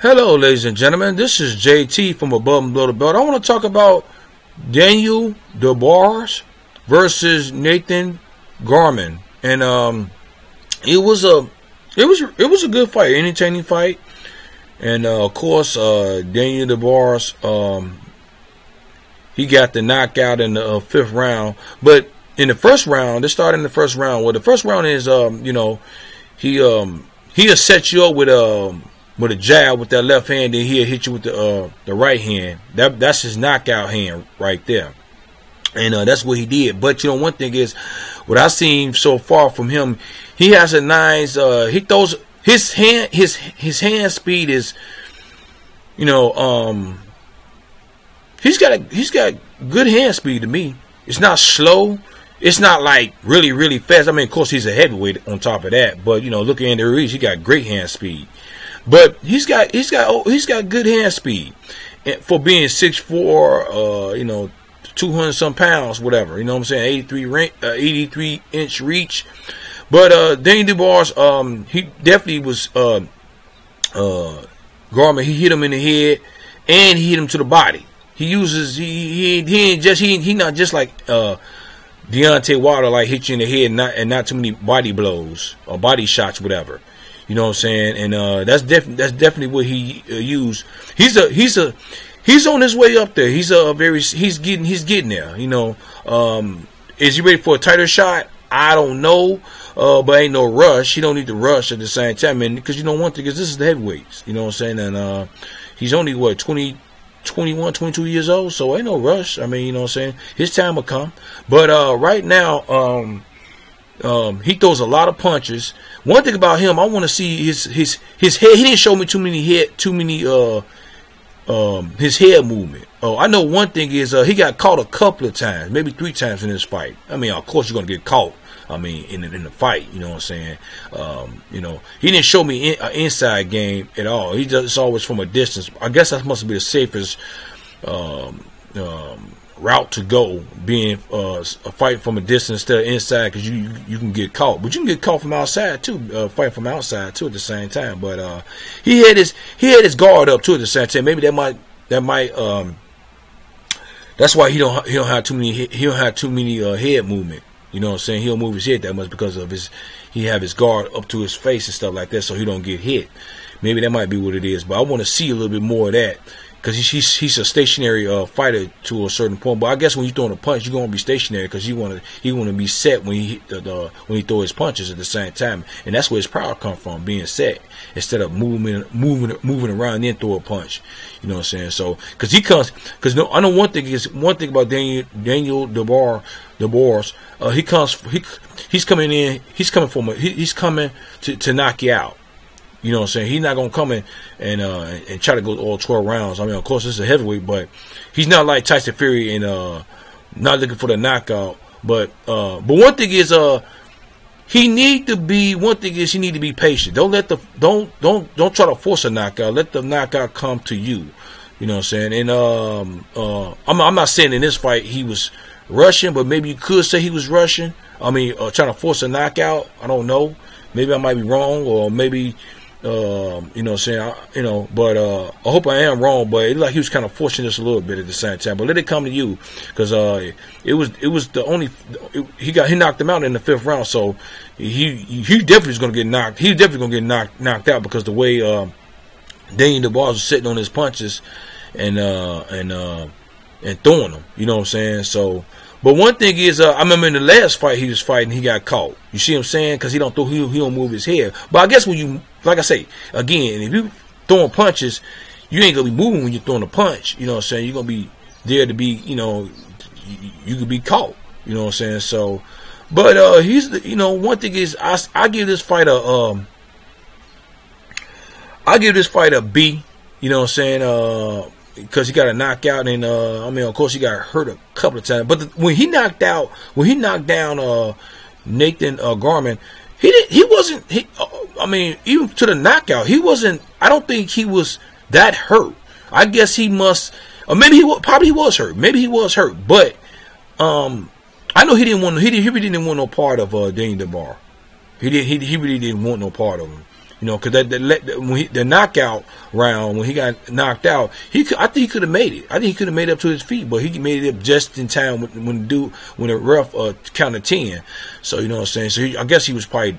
Hello, ladies and gentlemen. This is JT from Above and Below the Belt. I want to talk about Daniel Dubois versus Nathan Garman, and it was a good fight, entertaining fight, and of course, Daniel Dubois he got the knockout in the fifth round, but in the first round, they started in the first round. Well, the first round is he'll set you up with a jab with that left hand, then he'll hit you with the right hand. That's his knockout hand right there, and that's what he did. But one thing is, what I've seen so far from him, he has a nice. He throws his hand speed is, he's got good hand speed to me. It's not slow. It's not like really fast. I mean, of course, he's a heavyweight on top of that. But looking at the Ruiz, he got great hand speed. But he's got good hand speed for being 6'4", 200 some pounds, whatever. You know what I'm saying? 83 inch reach. But Daniel Dubois, he definitely was Garman. He hit him in the head and he hit him to the body. He uses he not just like Deontay Wilder, like hit you in the head and not too many body blows or body shots, whatever. You know what I'm saying? And that's definitely what he used. He's on his way up there. He's getting there. Is he ready for a tighter shot? I don't know. But ain't no rush. He don't need to rush at the same time, man. Because one thing is, this is the heavyweights. You know what I'm saying? And he's only 21, 22 years old, so ain't no rush. I mean, you know what I'm saying? His time will come. But right now, he throws a lot of punches. One thing about him, I want to see his head. He didn't show me his head movement. Oh, I know one thing is he got caught a couple of times, maybe 3 times in this fight. I mean, of course you're gonna get caught. I mean, in the fight, you know what I'm saying? He didn't show me an inside game at all. It's always from a distance. I guess that must be the safest route to go, being a fight from a distance instead of inside, because you can get caught. But you can get caught from outside too, fight from outside too at the same time. But he had his guard up too at the same time. Maybe that might that's why he don't have too many head movement. You know what I'm saying? He don't move his head that much because of he have his guard up to his face and stuff like that, so he don't get hit. Maybe that might be what it is, but I want to see a little bit more of that, because he's a stationary fighter to a certain point. But I guess when you're throwing a punch, you're gonna be stationary, because he want to be set when he throw his punches at the same time, and that's where his power come from, being set instead of moving around and then throw a punch. You know what I'm saying? So because I know one thing about Daniel Dubois. He's coming to knock you out. You know what I'm saying? He's not gonna come in and try to go all 12 rounds. I mean, of course, this is a heavyweight, but he's not like Tyson Fury and not looking for the knockout. But one thing is he need to be patient. Don't try to force a knockout. Let the knockout come to you. You know what I'm saying? And I'm not saying in this fight he was rushing, but maybe you could say he was rushing. I mean, trying to force a knockout. I don't know. Maybe I might be wrong, or maybe you know what I'm saying? But I hope I am wrong. But it looked like he was kind of forcing this a little bit at the same time. But let it come to you, because it was the only he knocked him out in the 5th round. So he definitely is going to get knocked. He's definitely going to get knocked out, because the way Daniel Dubois was sitting on his punches and throwing them. You know what I'm saying? So. But one thing is, I remember in the last fight he was fighting, he got caught. You see what I'm saying? Because he don't move his head. But I guess when you, like I say again, if you throwing punches, you ain't gonna be moving when you're throwing a punch. You know what I'm saying? You're gonna be there to be, you could be caught. You know what I'm saying? So, but one thing is, I give this fight a B. You know what I'm saying? Because he got a knockout, and of course he got hurt a couple of times. But when he knocked down Nathan Garman, he wasn't. Even to the knockout, he wasn't. I don't think he was that hurt. I guess he must, or maybe he was hurt. Maybe he was hurt, but I know he really didn't want no part of Daniel Dubois. He really didn't want no part of him. You know, because the knockout round, when he got knocked out, I think he could have made it. I think he could have made it up to his feet, but he made it up just in time when the ref counted 10. So you know what I'm saying. So I guess he was probably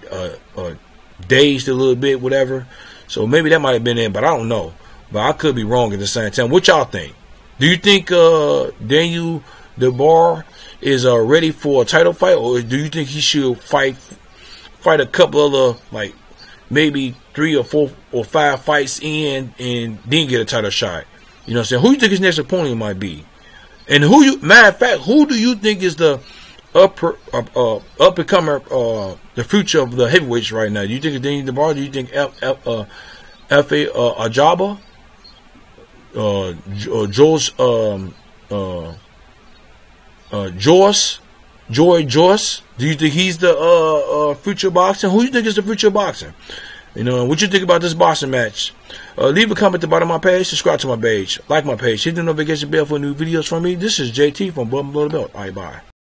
dazed a little bit, whatever. So maybe that might have been it, but I don't know. But I could be wrong at the same time. What y'all think? Do you think Daniel Dubois is ready for a title fight, or do you think he should fight a couple other, like, maybe 3 or 4 or 5 fights in and then get a title shot? You know what I'm saying? Who do you think his next opponent might be? And matter of fact, who do you think is the up-and-comer, the future of the heavyweights right now? Do you think it's Daniel Dubois? Do you think F.A. Ajaba? Joy Joyce? Do you think he's the future boxing? Who do you think is the future boxing? You know, what you think about this boxing match? Leave a comment at the bottom of my page. Subscribe to my page. Like my page. Hit the notification bell for new videos from me. This is JT from Bum Below the Belt. All right, bye.